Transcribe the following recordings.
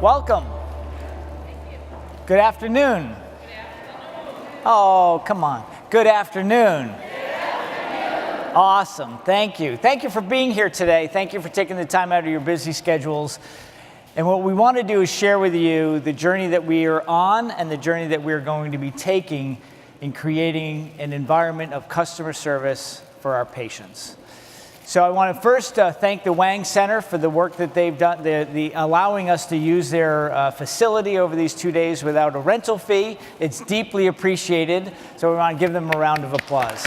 Welcome. Good afternoon. Oh, come on. Good afternoon. Awesome. Thank you. Thank you for being here today. Thank you for taking the time out of your busy schedules. And what we want to do is share with you the journey that we are on and the journey that we're going to be taking in creating an environment of customer service for our patients. So I want to first thank the Wang Center for the work that they've done, the allowing us to use their facility over these 2 days without a rental fee. It's deeply appreciated, so we want to give them a round of applause.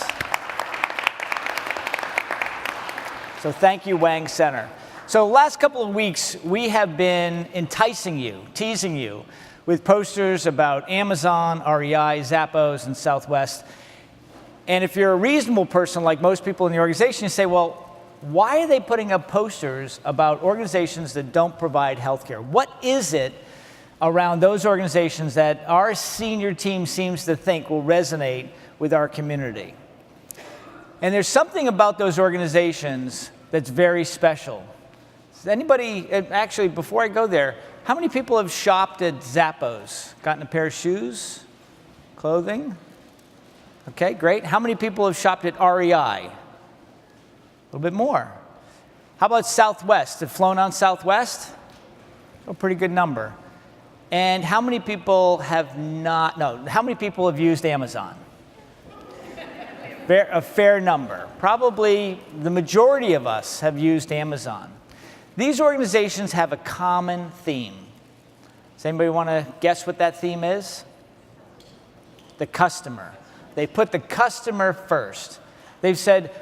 So thank you, Wang Center. So the last couple of weeks, we have been enticing you, teasing you, with posters about Amazon, REI, Zappos, and Southwest. And if you're a reasonable person, like most people in the organization, you say, well, why are they putting up posters about organizations that don't provide healthcare? What is it around those organizations that our senior team seems to think will resonate with our community? And there's something about those organizations that's very special. Does anybody, actually, before I go there, how many people have shopped at Zappos? Gotten a pair of shoes? Clothing? Okay, great. How many people have shopped at REI? A little bit more. How about Southwest? Have flown on Southwest? A pretty good number. And how many people have not, no, how many people have used Amazon? A fair number. Probably the majority of us have used Amazon. These organizations have a common theme. Does anybody want to guess what that theme is? The customer. They put the customer first. They've said,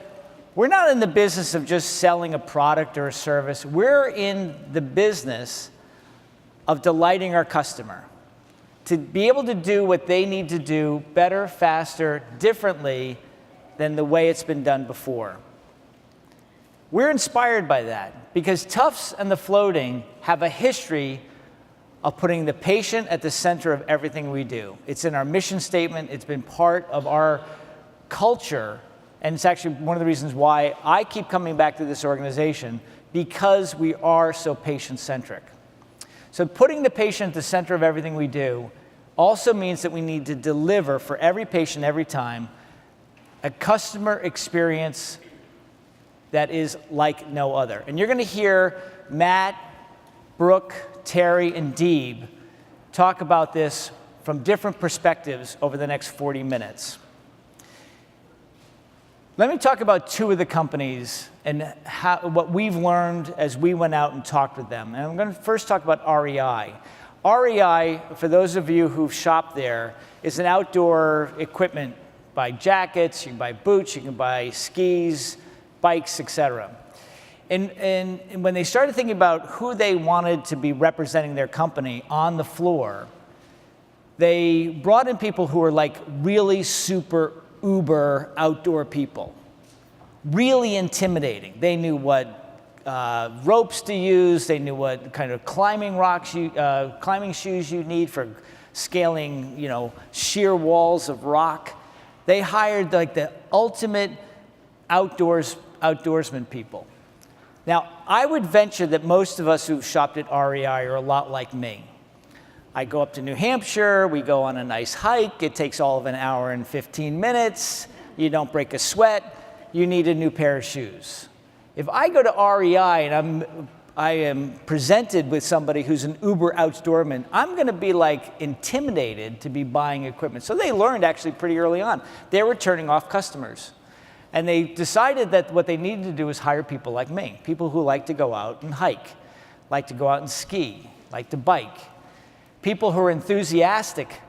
we're not in the business of just selling a product or a service. We're in the business of delighting our customer, to be able to do what they need to do better, faster, differently than the way it's been done before. We're inspired by that because Tufts and the floating have a history of putting the patient at the center of everything we do. It's in our mission statement. It's been part of our culture. And it's actually one of the reasons why I keep coming back to this organization, because we are so patient-centric. So putting the patient at the center of everything we do also means that we need to deliver for every patient every time a customer experience that is like no other. And you're going to hear Matt, Brooke, Terry, and Deeb talk about this from different perspectives over the next 40 minutes. Let me talk about two of the companies and what we've learned as we went out and talked with them. And I'm going to first talk about REI. REI, for those of you who've shopped there, is an outdoor equipment. Buy jackets, you can buy boots, you can buy skis, bikes, etc. And when they started thinking about who they wanted to be representing their company on the floor, they brought in people who were like really super uber outdoor people, really intimidating. They knew what ropes to use. They knew what kind of climbing shoes you need for scaling, sheer walls of rock. They hired like the ultimate outdoorsman people. Now, I would venture that most of us who've shopped at REI are a lot like me. I go up to New Hampshire, we go on a nice hike, it takes all of an hour and 15 minutes, you don't break a sweat, you need a new pair of shoes. If I go to REI and I am presented with somebody who's an uber outdoorsman, I'm going to be like intimidated to be buying equipment. So they learned actually pretty early on. They were turning off customers. And they decided that what they needed to do was hire people like me, people who like to go out and hike, like to go out and ski, like to bike, people who are enthusiastic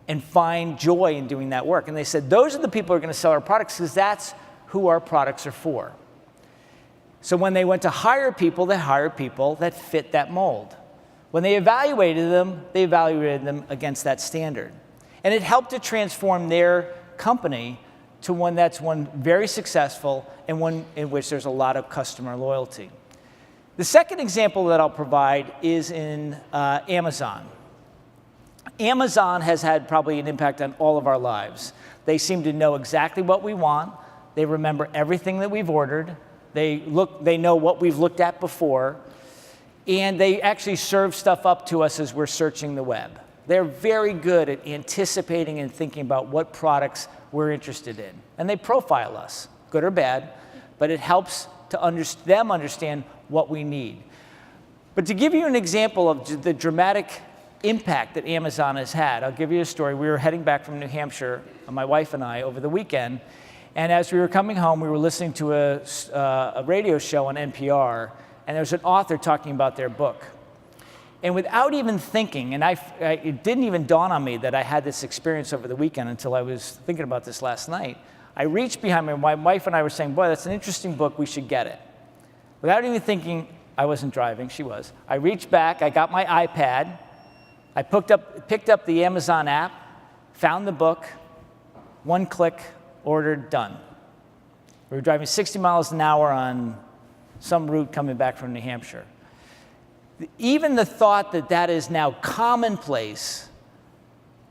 and find joy in doing that work. And they said, those are the people who are going to sell our products because that's who our products are for. So when they went to hire people, they hired people that fit that mold. When they evaluated them against that standard. And it helped to transform their company to one that's very successful and one in which there's a lot of customer loyalty. The second example that I'll provide is in Amazon. Amazon has had probably an impact on all of our lives. They seem to know exactly what we want. They remember everything that we've ordered. They know what we've looked at before. and they actually serve stuff up to us as we're searching the web. They're very good at anticipating and thinking about what products we're interested in. And they profile us, good or bad, but it helps to them understand what we need. But to give you an example of the dramatic impact that Amazon has had, I'll give you a story. We were heading back from New Hampshire, my wife and I, over the weekend, and as we were coming home, we were listening to a radio show on NPR, and there was an author talking about their book. And without even thinking, and it didn't even dawn on me that I had this experience over the weekend until I was thinking about this last night, I reached behind me, my wife and I were saying, boy, that's an interesting book, we should get it. Without even thinking, I wasn't driving, she was. I reached back, I got my iPad, I picked up the Amazon app, found the book, one click, ordered, done. We were driving 60 miles an hour on some route coming back from New Hampshire. Even the thought that that is now commonplace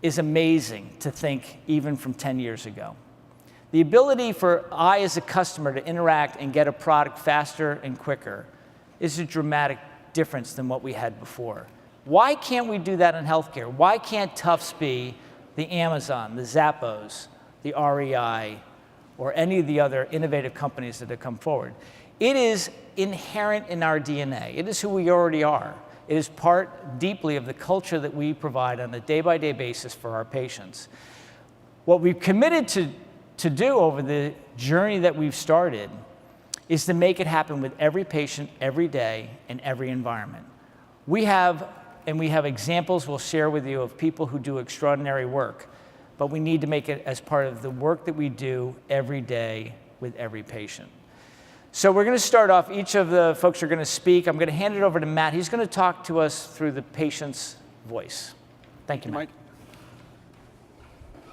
is amazing to think even from 10 years ago. The ability for I as a customer to interact and get a product faster and quicker is a dramatic difference than what we had before. Why can't we do that in healthcare? Why can't Tufts be the Amazon, the Zappos, the REI, or any of the other innovative companies that have come forward? It is inherent in our DNA. It is who we already are. It is part deeply of the culture that we provide on a day-by-day basis for our patients. What we've committed to do over the journey that we've started is to make it happen with every patient, every day, in every environment. We have examples we'll share with you of people who do extraordinary work, but we need to make it as part of the work that we do every day with every patient. So we're going to start off, each of the folks are going to speak. I'm going to hand it over to Matt. He's going to talk to us through the patient's voice. Thank you, Matt. Mike.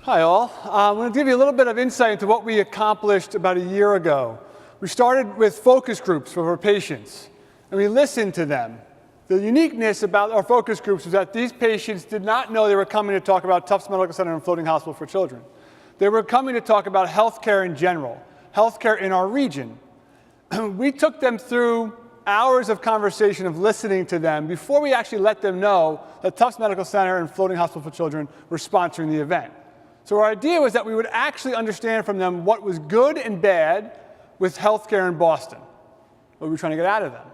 Hi, all. I'm going to give you a little bit of insight into what we accomplished about a year ago. We started with focus groups for our patients, and we listened to them. The uniqueness about our focus groups was that these patients did not know they were coming to talk about Tufts Medical Center and Floating Hospital for Children. They were coming to talk about healthcare in general, healthcare in our region. We took them through hours of conversation of listening to them before we actually let them know that Tufts Medical Center and Floating Hospital for Children were sponsoring the event. So our idea was that we would actually understand from them what was good and bad with healthcare in Boston, what we were trying to get out of them.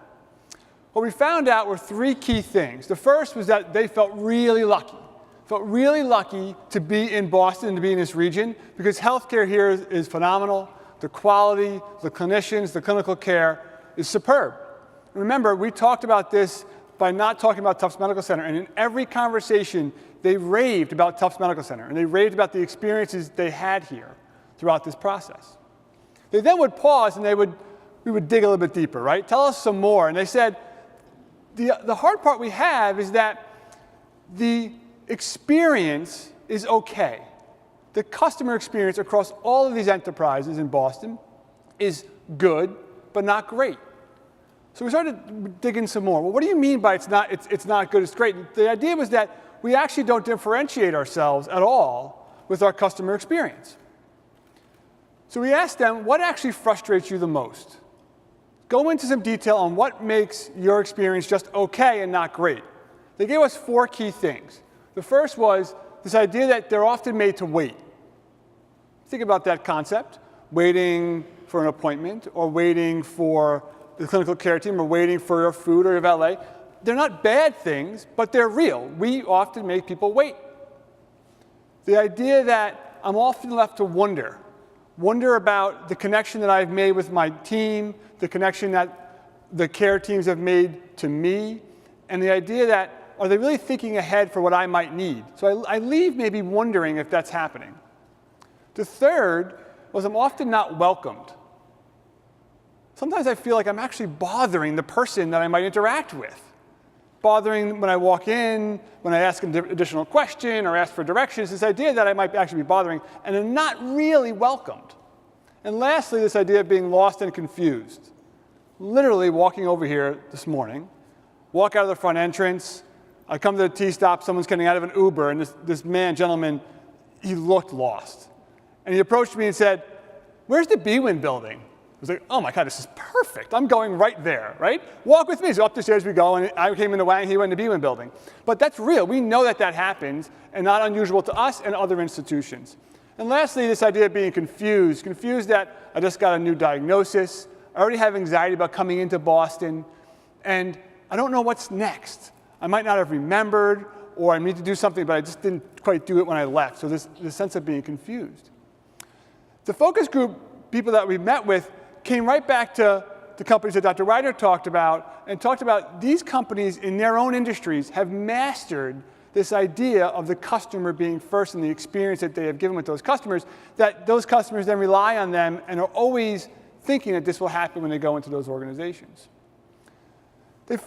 What we found out were three key things. The first was that they felt really lucky to be in Boston and to be in this region because healthcare here is phenomenal. The quality, the clinicians, the clinical care is superb. Remember, we talked about this by not talking about Tufts Medical Center, and in every conversation, they raved about Tufts Medical Center, and they raved about the experiences they had here throughout this process. They then would pause, and we would dig a little bit deeper, right? Tell us some more. And they said, the hard part we have is that the experience is okay. The customer experience across all of these enterprises in Boston is good, but not great. So we started digging some more. Well, what do you mean by it's not good, it's great? The idea was that we actually don't differentiate ourselves at all with our customer experience. So we asked them, what actually frustrates you the most? Go into some detail on what makes your experience just okay and not great. They gave us 4 key things. The first was this idea that they're often made to wait. Think about that concept, waiting for an appointment or waiting for the clinical care team or waiting for your food or your valet. They're not bad things, but they're real. We often make people wait. The idea that I'm often left to wonder about the connection that I've made with my team, the connection that the care teams have made to me, and the idea that are they really thinking ahead for what I might need? So I leave maybe wondering if that's happening. The third was I'm often not welcomed. Sometimes I feel like I'm actually bothering the person that I might interact with. Bothering when I walk in, when I ask an additional question or ask for directions, this idea that I might actually be bothering, and I'm not really welcomed. And lastly, this idea of being lost and confused. Literally walking over here this morning, walk out of the front entrance, I come to the T-stop, someone's getting out of an Uber, and this gentleman, he looked lost. And he approached me and said, "Where's the BWIN building?" was like, oh my God, this is perfect. I'm going right there, right? Walk with me. So up the stairs we go, and I came in the Wang, he went in the B1 building. But that's real. We know that that happens, and not unusual to us and other institutions. And lastly, this idea of being confused that I just got a new diagnosis, I already have anxiety about coming into Boston, and I don't know what's next. I might not have remembered, or I need to do something, but I just didn't quite do it when I left. So this sense of being confused. The focus group people that we met with came right back to the companies that Dr. Ryder talked about, and talked about these companies in their own industries have mastered this idea of the customer being first and the experience that they have given with those customers, that those customers then rely on them and are always thinking that this will happen when they go into those organizations. They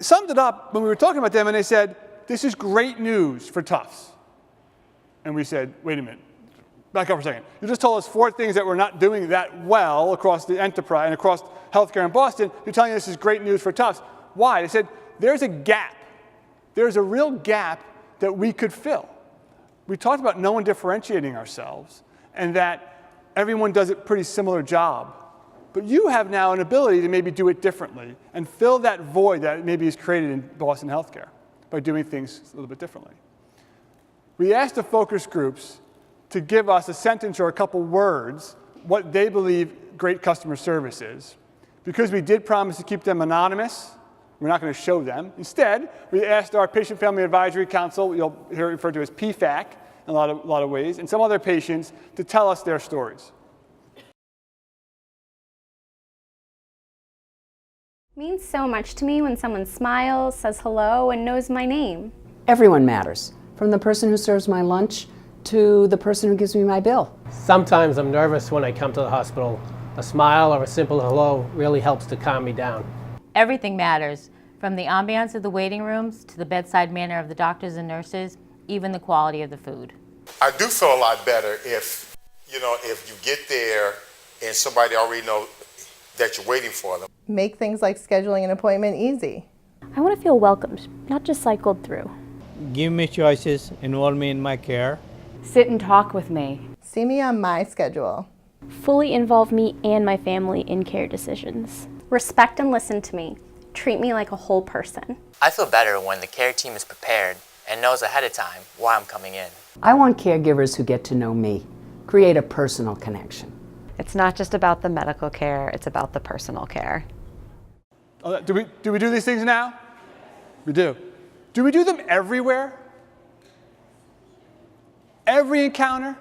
summed it up when we were talking about them, and they said, this is great news for Tufts. And we said, wait a minute, back up for a second. You just told us 4 things that we're not doing that well across the enterprise and across healthcare in Boston. You're telling us this is great news for Tufts. Why? They said, there's a gap. There's a real gap that we could fill. We talked about no one differentiating ourselves, and that everyone does a pretty similar job. But you have now an ability to maybe do it differently and fill that void that maybe is created in Boston healthcare by doing things a little bit differently. We asked the focus groups to give us a sentence or a couple words what they believe great customer service is. Because we did promise to keep them anonymous, we're not going to show them. Instead, we asked our Patient Family Advisory Council, you'll hear it referred to as PFAC in a lot of ways, and some other patients to tell us their stories. It means so much to me when someone smiles, says hello, and knows my name. Everyone matters, from the person who serves my lunch to the person who gives me my bill. Sometimes I'm nervous when I come to the hospital. A smile or a simple hello really helps to calm me down. Everything matters, from the ambiance of the waiting rooms to the bedside manner of the doctors and nurses, even the quality of the food. I do feel a lot better if you get there and somebody already knows that you're waiting for them. Make things like scheduling an appointment easy. I want to feel welcomed, not just cycled through. Give me choices, involve me in my care. Sit and talk with me. See me on my schedule. Fully involve me and my family in care decisions. Respect and listen to me. Treat me like a whole person. I feel better when the care team is prepared and knows ahead of time why I'm coming in. I want caregivers who get to know me, create a personal connection. It's not just about the medical care, it's about the personal care. Do we do these things now? We do. Do we do them everywhere? Every encounter?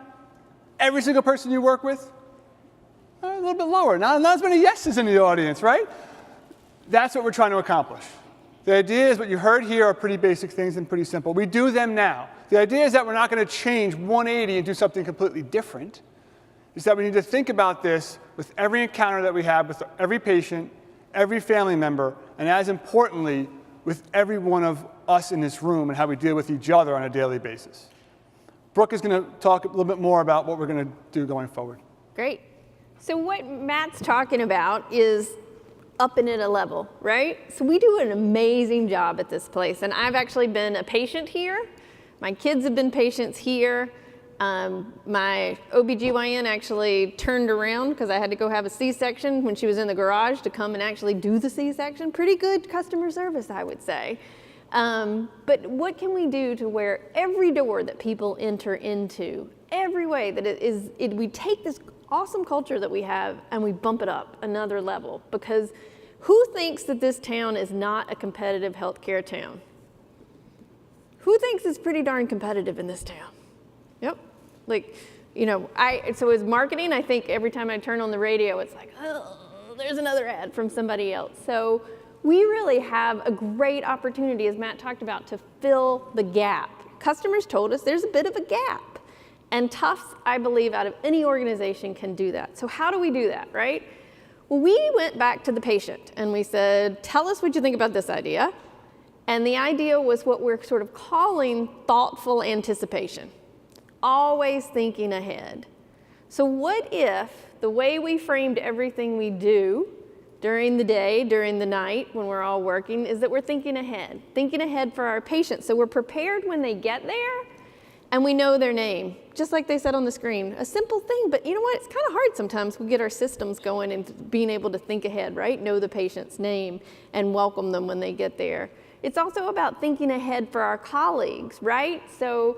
Every single person you work with? A little bit lower. Not as many yeses in the audience, right? That's what we're trying to accomplish. The idea is what you heard here are pretty basic things and pretty simple. We do them now. The idea is that we're not going to change 180 and do something completely different. It's that we need to think about this with every encounter that we have with every patient, every family member, and as importantly, with every one of us in this room and how we deal with each other on a daily basis. Brooke is going to talk a little bit more about what we're going to do going forward. Great. So what Matt's talking about is upping it a level, right? So we do an amazing job at this place, and I've actually been a patient here. My kids have been patients here. My OBGYN actually turned around because I had to go have a C-section when she was in the garage to come and actually do the C-section. Pretty good customer service, I would say. But what can we do to where every door that people enter into, every way that we take this awesome culture that we have and we bump it up another level? Because who thinks that this town is not a competitive healthcare town? Who thinks it's pretty darn competitive in this town? Yep. So as marketing, I think every time I turn on the radio, it's like, oh, there's another ad from somebody else. So we really have a great opportunity, as Matt talked about, to fill the gap. Customers told us there's a bit of a gap. And Tufts, I believe, out of any organization can do that. So how do we do that, right? Well, we went back to the patient and we said, tell us what you think about this idea. And the idea was what we're sort of calling thoughtful anticipation. Always thinking ahead. So what if the way we framed everything we do during the day, during the night, when we're all working, is that we're thinking ahead for our patients. So we're prepared when they get there, and we know their name, just like they said on the screen. A simple thing, but you know what? It's kind of hard sometimes. We get our systems going and being able to think ahead, right? Know the patient's name and welcome them when they get there. It's also about thinking ahead for our colleagues, right? So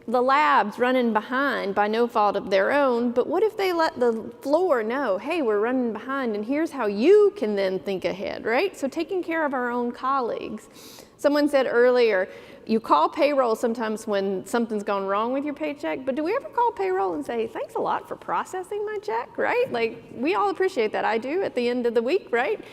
the lab's running behind by no fault of their own, but what if they let the floor know, hey, we're running behind and here's how you can then think ahead, right? So taking care of our own colleagues. Someone said earlier, you call payroll sometimes when something's gone wrong with your paycheck, but do we ever call payroll and say, thanks a lot for processing my check, right? Like, we all appreciate that. I do at the end of the week, right?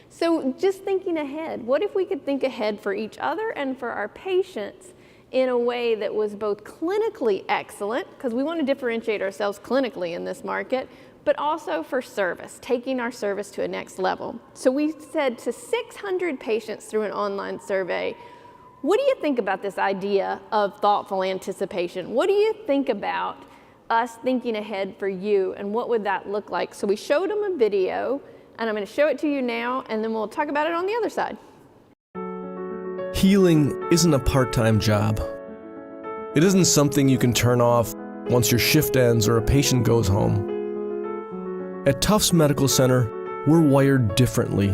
So just thinking ahead. What if we could think ahead for each other and for our patients in a way that was both clinically excellent, because we want to differentiate ourselves clinically in this market, but also for service, taking our service to a next level. So we said to 600 patients through an online survey, what do you think about this idea of thoughtful anticipation? What do you think about us thinking ahead for you, and what would that look like? So we showed them a video, and I'm going to show it to you now, and then we'll talk about it on the other side. Healing isn't a part-time job. It isn't something you can turn off once your shift ends or a patient goes home. At Tufts Medical Center, we're wired differently.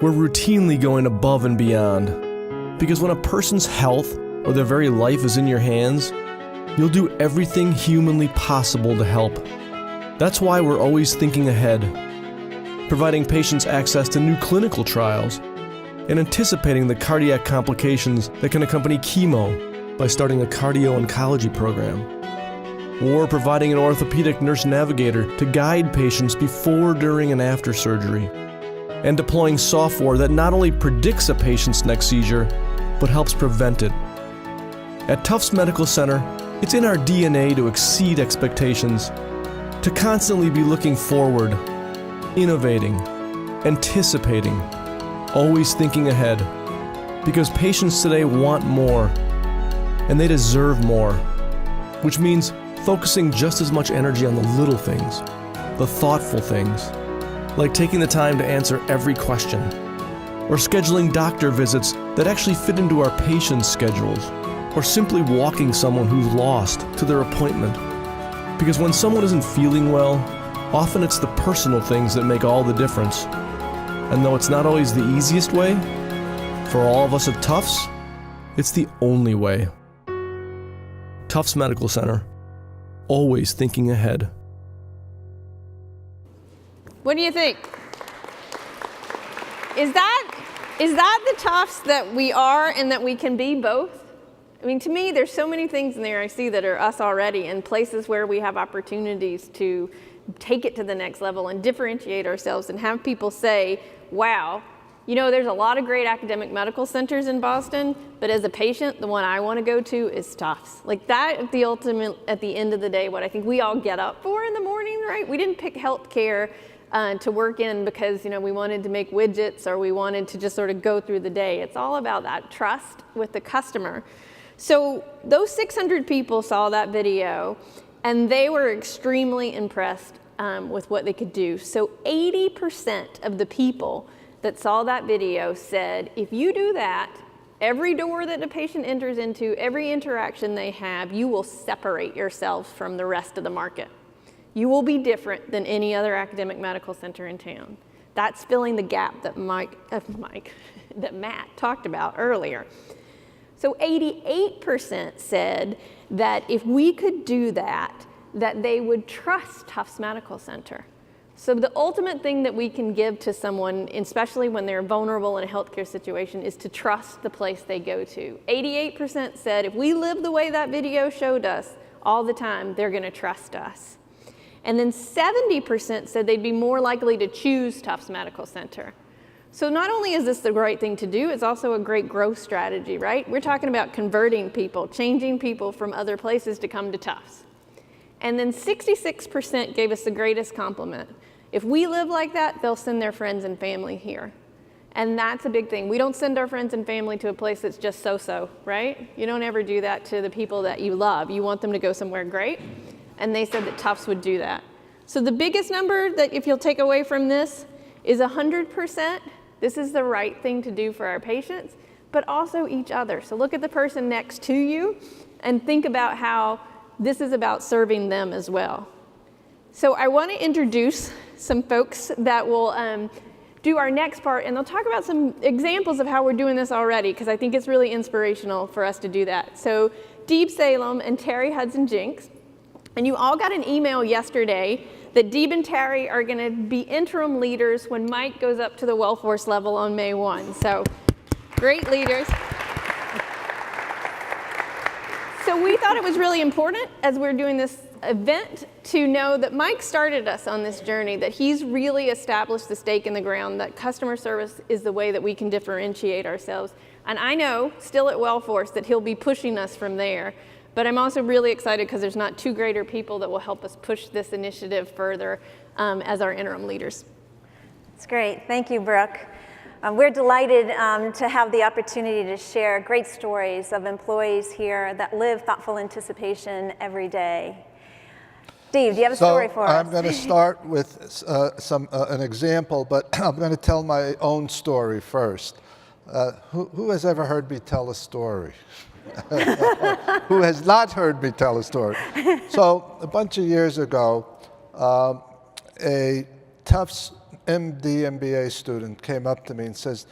We're routinely going above and beyond. Because when a person's health or their very life is in your hands, you'll do everything humanly possible to help. That's why we're always thinking ahead, providing patients access to new clinical trials, and anticipating the cardiac complications that can accompany chemo by starting a cardio-oncology program, or providing an orthopedic nurse navigator to guide patients before, during, and after surgery, and deploying software that not only predicts a patient's next seizure, but helps prevent it. At Tufts Medical Center, it's in our DNA to exceed expectations, to constantly be looking forward, innovating, anticipating, always thinking ahead, because patients today want more, and they deserve more, which means focusing just as much energy on the little things, the thoughtful things, like taking the time to answer every question, or scheduling doctor visits that actually fit into our patients' schedules, or simply walking someone who's lost to their appointment. Because when someone isn't feeling well, often it's the personal things that make all the difference. And though it's not always the easiest way, for all of us at Tufts, it's the only way. Tufts Medical Center, always thinking ahead. What do you think? Is that the Tufts that we are and that we can be both? I mean, to me, there's so many things in there I see that are us already, and places where we have opportunities to take it to the next level and differentiate ourselves and have people say, wow, you know, there's a lot of great academic medical centers in Boston, but as a patient, the one I want to go to is Tufts. Like that, at the end of the day, what I think we all get up for in the morning, right? We didn't pick healthcare to work in because, you know, we wanted to make widgets or we wanted to just sort of go through the day. It's all about that trust with the customer. So those 600 people saw that video and they were extremely impressed with what they could do. So 80% of the people that saw that video said, if you do that, every door that the patient enters into, every interaction they have, you will separate yourself from the rest of the market. You will be different than any other academic medical center in town. That's filling the gap that that Matt talked about earlier. So 88% said that if we could do that, that they would trust Tufts Medical Center. So the ultimate thing that we can give to someone, especially when they're vulnerable in a healthcare situation, is to trust the place they go to. 88% said if we live the way that video showed us all the time, they're gonna trust us. And then 70% said they'd be more likely to choose Tufts Medical Center. So not only is this the right thing to do, it's also a great growth strategy, right? We're talking about converting people, changing people from other places to come to Tufts. And then 66% gave us the greatest compliment. If we live like that, they'll send their friends and family here. And that's a big thing. We don't send our friends and family to a place that's just so-so, right? You don't ever do that to the people that you love. You want them to go somewhere great. And they said that Tufts would do that. So the biggest number that if you'll take away from this is 100%. This is the right thing to do for our patients, but also each other. So look at the person next to you and think about how this is about serving them as well. So I want to introduce some folks that will do our next part, and they'll talk about some examples of how we're doing this already, because I think it's really inspirational for us to do that. So Deeb Salem and Terry Hudson-Jinks, and you all got an email yesterday that Deeb and Terry are going to be interim leaders when Mike goes up to the WellForce level on May 1. So great leaders. So we thought it was really important as we're doing this event to know that Mike started us on this journey, that he's really established the stake in the ground, that customer service is the way that we can differentiate ourselves. And I know, still at WellForce, that he'll be pushing us from there. But I'm also really excited because there's not two greater people that will help us push this initiative further as our interim leaders. That's great. Thank you, Brooke. We're delighted to have the opportunity to share great stories of employees here that live thoughtful anticipation every day. Steve, do you have a story for us? I'm going to start with an example, but I'm going to tell my own story first. Who has ever heard me tell a story? Who has not heard me tell a story? So a bunch of years ago, a Tufts MD MBA student came up to me and says,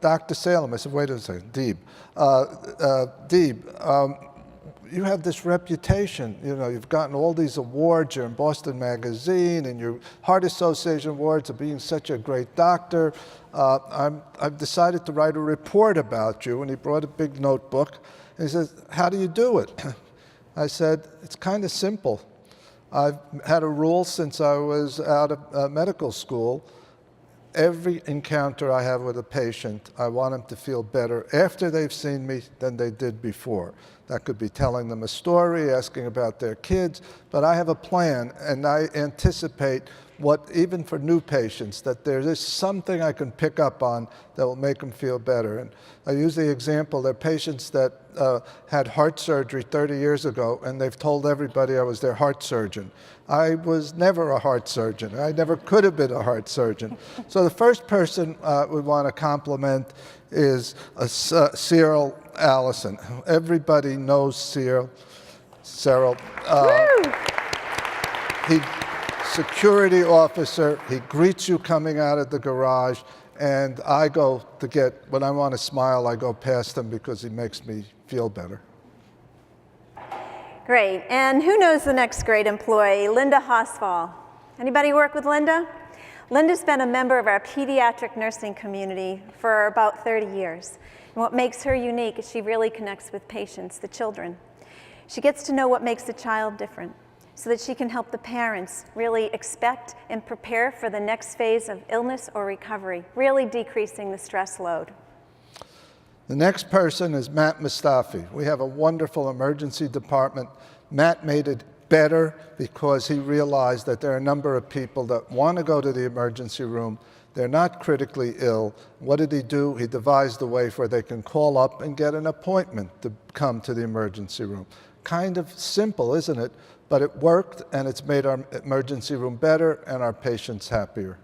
Dr. Salem, I said, wait a second, Deeb. Deeb, you have this reputation, you know, you've gotten all these awards, you're in Boston Magazine and your Heart Association awards of being such a great doctor. I've decided to write a report about you. And he brought a big notebook and he says, how do you do it? I said, it's kind of simple. I've had a rule since I was out of medical school. Every encounter I have with a patient, I want them to feel better after they've seen me than they did before. That could be telling them a story, asking about their kids, but I have a plan and I anticipate what, even for new patients, that there is something I can pick up on that will make them feel better. And I use the example, there are patients that had heart surgery 30 years ago and they've told everybody I was their heart surgeon. I was never a heart surgeon. I never could have been a heart surgeon. So the first person we want to compliment is Cyril Allison. Everybody knows Cyril. He's security officer. He greets you coming out of the garage. And I go to get, when I want to smile, I go past him because he makes me feel better. Great. And who knows the next great employee? Linda Hosfall. Anybody work with Linda? Linda's been a member of our pediatric nursing community for about 30 years. And what makes her unique is she really connects with patients, the children. She gets to know what makes the child different so that she can help the parents really expect and prepare for the next phase of illness or recovery, really decreasing the stress load. The next person is Matt Mustafi. We have a wonderful emergency department. Matt made it better because he realized that there are a number of people that want to go to the emergency room. They're not critically ill. What did he do? He devised a way where they can call up and get an appointment to come to the emergency room. Kind of simple, isn't it? But it worked, and it's made our emergency room better and our patients happier.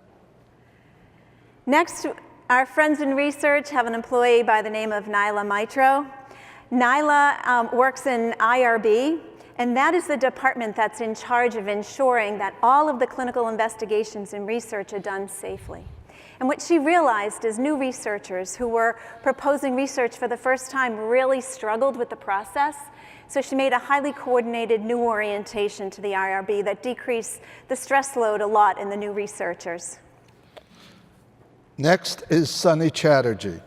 Next, our friends in research have an employee by the name of Nyla Mitro. Nyla works in IRB, and that is the department that's in charge of ensuring that all of the clinical investigations and research are done safely. And what she realized is new researchers who were proposing research for the first time really struggled with the process. So she made a highly coordinated new orientation to the IRB that decreased the stress load a lot in the new researchers. Next is Sunny Chatterjee,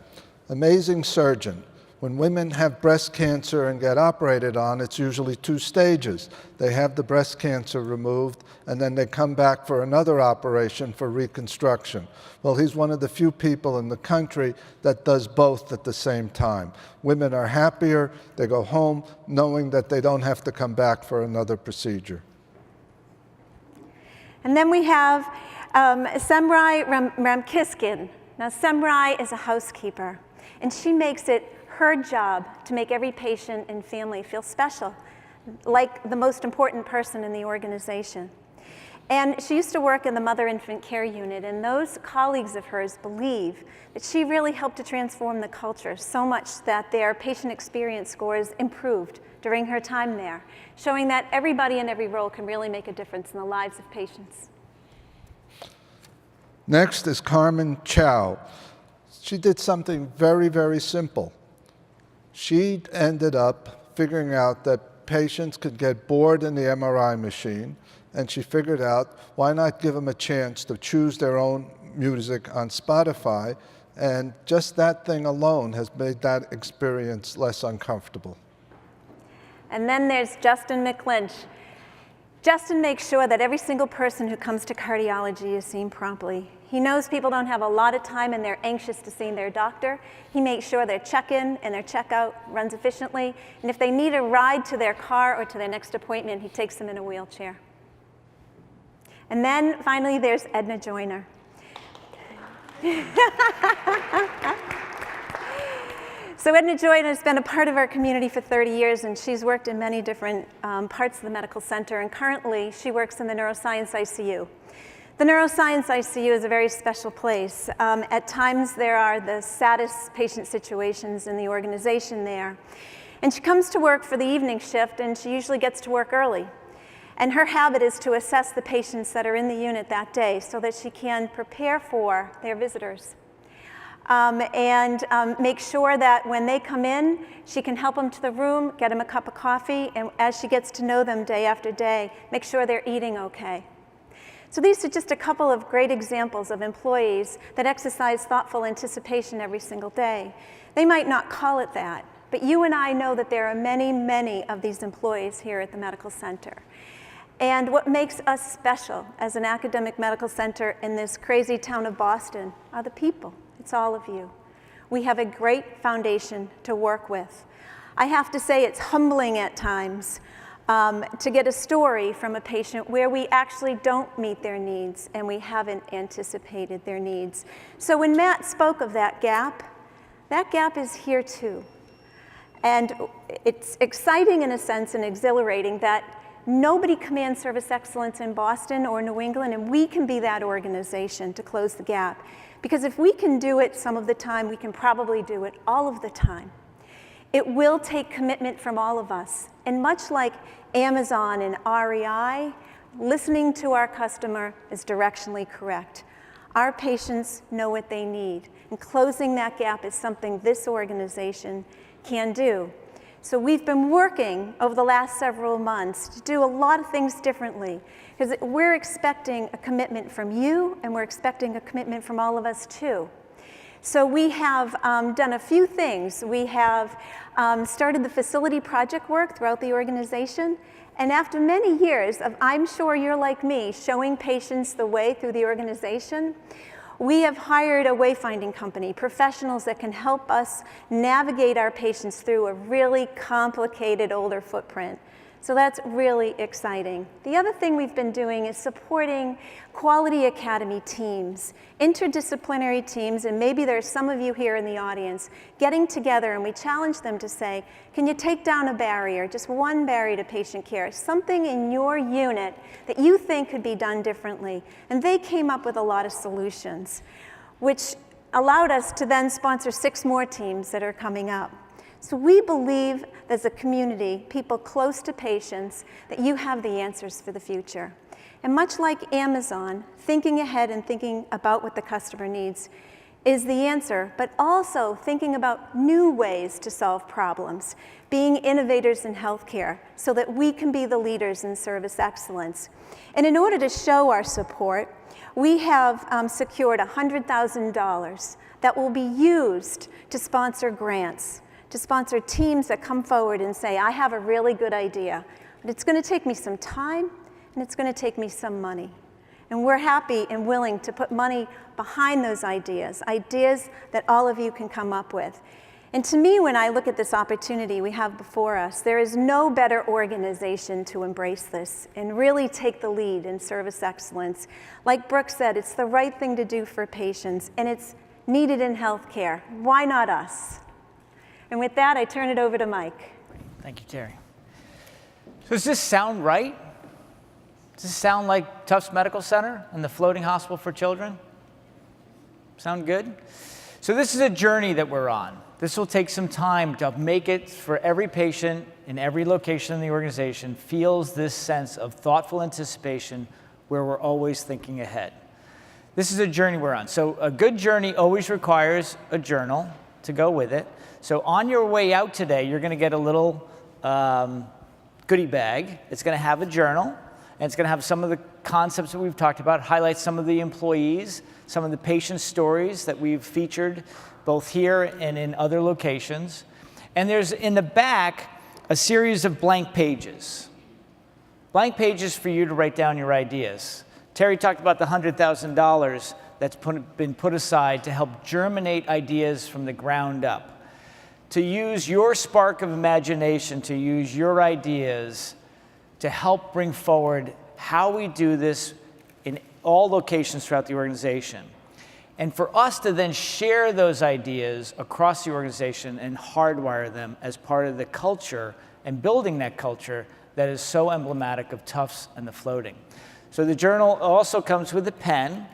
amazing surgeon. When women have breast cancer and get operated on, it's usually 2 stages. They have the breast cancer removed, and then they come back for another operation for reconstruction. Well, he's one of the few people in the country that does both at the same time. Women are happier, they go home knowing that they don't have to come back for another procedure. And then we have Semrai Ramkiskin. Now, Semrai is a housekeeper, and she makes it her job to make every patient and family feel special, like the most important person in the organization. And she used to work in the mother infant care unit, and those colleagues of hers believe that she really helped to transform the culture so much that their patient experience scores improved during her time there, showing that everybody in every role can really make a difference in the lives of patients. Next is Carmen Chow. She did something very, very simple. She ended up figuring out that patients could get bored in the MRI machine, and she figured out why not give them a chance to choose their own music on Spotify, and just that thing alone has made that experience less uncomfortable. And then there's Justin McClinch. Justin makes sure that every single person who comes to cardiology is seen promptly. He knows people don't have a lot of time and they're anxious to see their doctor. He makes sure their check-in and their check-out runs efficiently. And if they need a ride to their car or to their next appointment, he takes them in a wheelchair. And then finally, there's Edna Joyner. So Edna Joyner has been a part of our community for 30 years, and she's worked in many different parts of the medical center, and currently she works in the neuroscience ICU. The neuroscience ICU is a very special place. At times there are the saddest patient situations in the organization there. And she comes to work for the evening shift, and she usually gets to work early. And her habit is to assess the patients that are in the unit that day so that she can prepare for their visitors. And make sure that when they come in, she can help them to the room, get them a cup of coffee, and as she gets to know them day after day, make sure they're eating okay. So these are just a couple of great examples of employees that exercise thoughtful anticipation every single day. They might not call it that, but you and I know that there are many, many of these employees here at the medical center. And what makes us special as an academic medical center in this crazy town of Boston are the people. It's all of you. We have a great foundation to work with. I have to say it's humbling at times to get a story from a patient where we actually don't meet their needs and we haven't anticipated their needs. So when Matt spoke of that gap is here too. And it's exciting in a sense and exhilarating that nobody commands service excellence in Boston or New England, and we can be that organization to close the gap. Because if we can do it some of the time, we can probably do it all of the time. It will take commitment from all of us. And much like Amazon and REI, listening to our customer is directionally correct. Our patients know what they need, and closing that gap is something this organization can do. So we've been working over the last several months to do a lot of things differently, because we're expecting a commitment from you, and we're expecting a commitment from all of us too. So we have done a few things. We have started the facility project work throughout the organization, and after many years of, I'm sure you're like me, showing patients the way through the organization, we have hired a wayfinding company, professionals that can help us navigate our patients through a really complicated older footprint. So that's really exciting. The other thing we've been doing is supporting quality academy teams, interdisciplinary teams, and maybe there's some of you here in the audience getting together, and we challenge them to say, can you take down a barrier, just one barrier to patient care, something in your unit that you think could be done differently? And they came up with a lot of solutions, which allowed us to then sponsor 6 more teams that are coming up. So we believe as a community, people close to patients, that you have the answers for the future. And much like Amazon, thinking ahead and thinking about what the customer needs is the answer, but also thinking about new ways to solve problems, being innovators in healthcare so that we can be the leaders in service excellence. And in order to show our support, we have secured $100,000 that will be used to sponsor grants, to sponsor teams that come forward and say, I have a really good idea, but it's going to take me some time and it's going to take me some money. And we're happy and willing to put money behind those ideas, ideas that all of you can come up with. And to me, when I look at this opportunity we have before us, there is no better organization to embrace this and really take the lead in service excellence. Like Brooke said, it's the right thing to do for patients, and it's needed in healthcare. Why not us? And with that, I turn it over to Mike. Thank you, Terry. So does this sound right? Does this sound like Tufts Medical Center and the floating hospital for children? Sound good? So this is a journey that we're on. This will take some time to make it for every patient in every location in the organization feels this sense of thoughtful anticipation where we're always thinking ahead. This is a journey we're on. So a good journey always requires a journal to go with it. So on your way out today, you're going to get a little goodie bag. It's going to have a journal, and it's going to have some of the concepts that we've talked about, highlight some of the employees, some of the patient stories that we've featured both here and in other locations. And there's in the back a series of blank pages. Blank pages for you to write down your ideas. Terry talked about the $100,000 that's been put aside to help germinate ideas from the ground up. To use your spark of imagination, to use your ideas to help bring forward how we do this in all locations throughout the organization. And for us to then share those ideas across the organization and hardwire them as part of the culture and building that culture that is so emblematic of Tufts and the floating. So the journal also comes with a pen,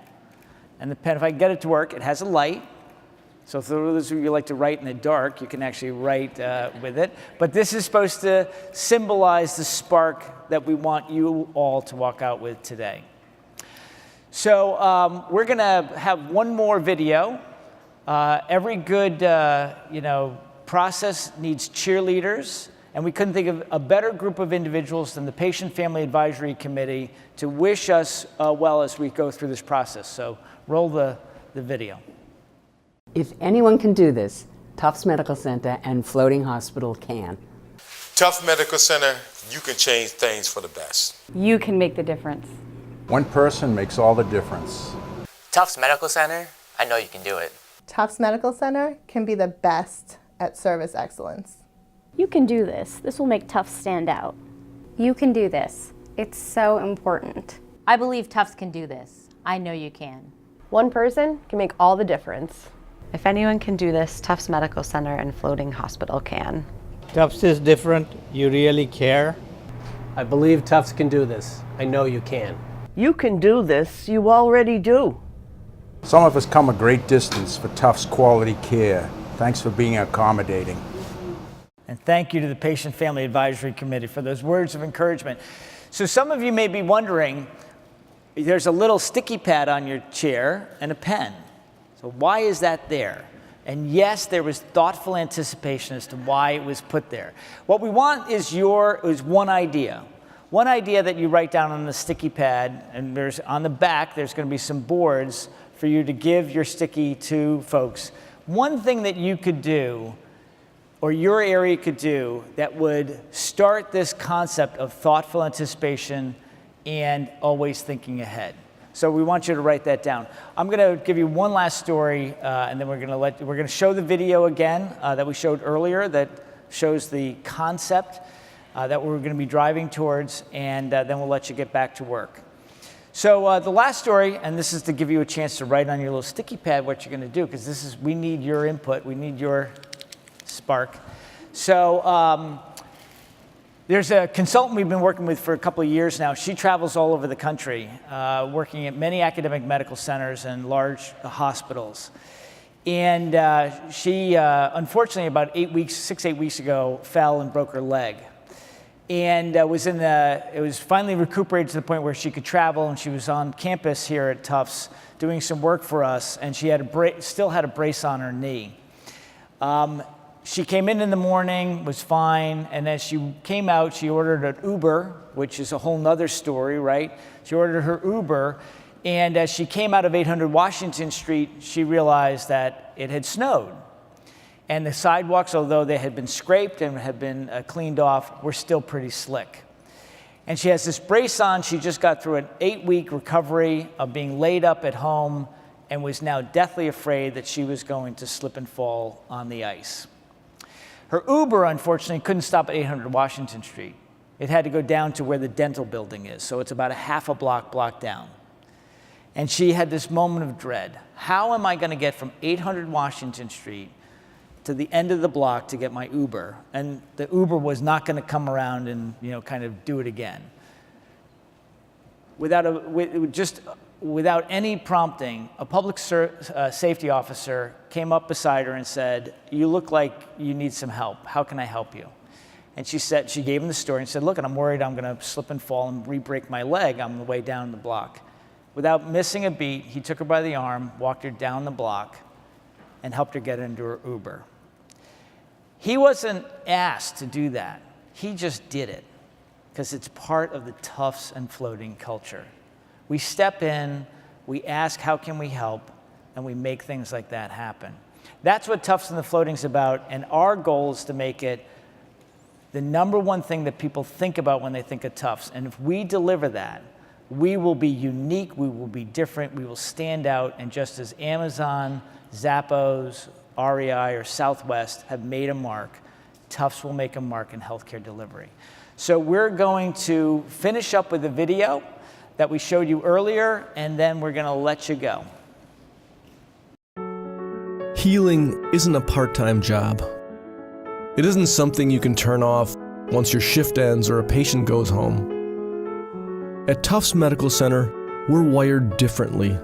and the pen, if I can get it to work, it has a light. So for those of you who like to write in the dark, you can actually write with it. But this is supposed to symbolize the spark that we want you all to walk out with today. So we're going to have one more video. Every good process needs cheerleaders, and we couldn't think of a better group of individuals than the Patient Family Advisory Committee to wish us well as we go through this process. So roll the video. If anyone can do this, Tufts Medical Center and Floating Hospital can. Tufts Medical Center, you can change things for the best. You can make the difference. One person makes all the difference. Tufts Medical Center, I know you can do it. Tufts Medical Center can be the best at service excellence. You can do this. This will make Tufts stand out. You can do this. It's so important. I believe Tufts can do this. I know you can. One person can make all the difference. If anyone can do this, Tufts Medical Center and Floating Hospital can. Tufts is different. You really care. I believe Tufts can do this. I know you can. You can do this. You already do. Some of us come a great distance for Tufts quality care. Thanks for being accommodating. And thank you to the Patient Family Advisory Committee for those words of encouragement. So some of you may be wondering, there's a little sticky pad on your chair and a pen. So why is that there? And yes, there was thoughtful anticipation as to why it was put there. What we want is one idea. One idea that you write down on the sticky pad, and there's on the back, there's going to be some boards for you to give your sticky to folks. One thing that you could do, or your area could do, that would start this concept of thoughtful anticipation and always thinking ahead. So we want you to write that down. I'm going to give you one last story, and then we're going to show the video again that we showed earlier that shows the concept that we're going to be driving towards, and then we'll let you get back to work. So the last story, and this is to give you a chance to write on your little sticky pad what you're going to do, because we need your input, we need your spark. So there's a consultant we've been working with for a couple of years now. She travels all over the country, working at many academic medical centers and large hospitals. And she, unfortunately, about 6-8 weeks ago, fell and broke her leg. And it was finally recuperated to the point where she could travel, and she was on campus here at Tufts doing some work for us, and she had still had a brace on her knee. She came in the morning, was fine, and as she came out, she ordered an Uber, which is a whole nother story, right? She ordered her Uber, and as she came out of 800 Washington Street, she realized that it had snowed. And the sidewalks, although they had been scraped and had been cleaned off, were still pretty slick. And she has this brace on. She just got through an 8-week recovery of being laid up at home and was now deathly afraid that she was going to slip and fall on the ice. Her Uber, unfortunately, couldn't stop at 800 Washington Street. It had to go down to where the dental building is, so it's about a half a block down. And she had this moment of dread. How am I going to get from 800 Washington Street to the end of the block to get my Uber? And the Uber was not going to come around and kind of do it again. without any prompting, a public safety officer came up beside her and said, "You look like you need some help. How can I help you?" And she gave him the story and said, "Look, I'm worried I'm going to slip and fall and re-break my leg on the way down the block." Without missing a beat, he took her by the arm, walked her down the block, and helped her get into her Uber. He wasn't asked to do that. He just did it because it's part of the Tufts and floating culture. We step in, we ask, how can we help? And we make things like that happen. That's what Tufts and the Floating's about, and our goal is to make it the number one thing that people think about when they think of Tufts. And if we deliver that, we will be unique, we will be different, we will stand out, and just as Amazon, Zappos, REI, or Southwest have made a mark, Tufts will make a mark in healthcare delivery. So we're going to finish up with a video that we showed you earlier, and then we're gonna let you go. Healing isn't a part-time job. It isn't something you can turn off once your shift ends or a patient goes home. At Tufts Medical Center, we're wired differently.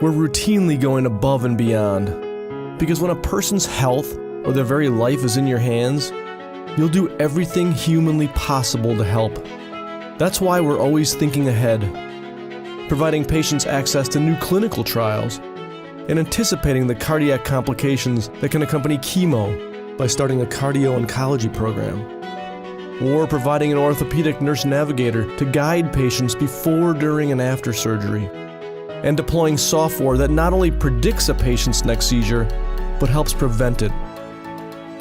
We're routinely going above and beyond. Because when a person's health or their very life is in your hands, you'll do everything humanly possible to help. That's why we're always thinking ahead, providing patients access to new clinical trials, and anticipating the cardiac complications that can accompany chemo by starting a cardio-oncology program, or providing an orthopedic nurse navigator to guide patients before, during, and after surgery, and deploying software that not only predicts a patient's next seizure, but helps prevent it.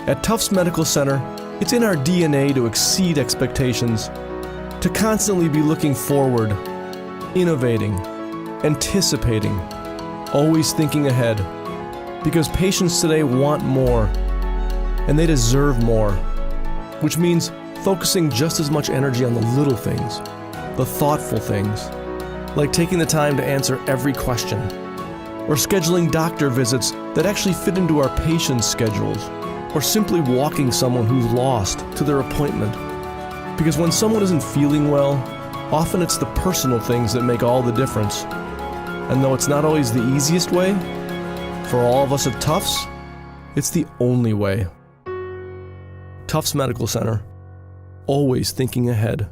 At Tufts Medical Center, it's in our DNA to exceed expectations, to constantly be looking forward, innovating, anticipating, always thinking ahead, because patients today want more, and they deserve more, which means focusing just as much energy on the little things, the thoughtful things, like taking the time to answer every question, or scheduling doctor visits that actually fit into our patients' schedules, or simply walking someone who's lost to their appointment. Because when someone isn't feeling well, often it's the personal things that make all the difference. And though it's not always the easiest way, for all of us at Tufts, it's the only way. Tufts Medical Center, always thinking ahead.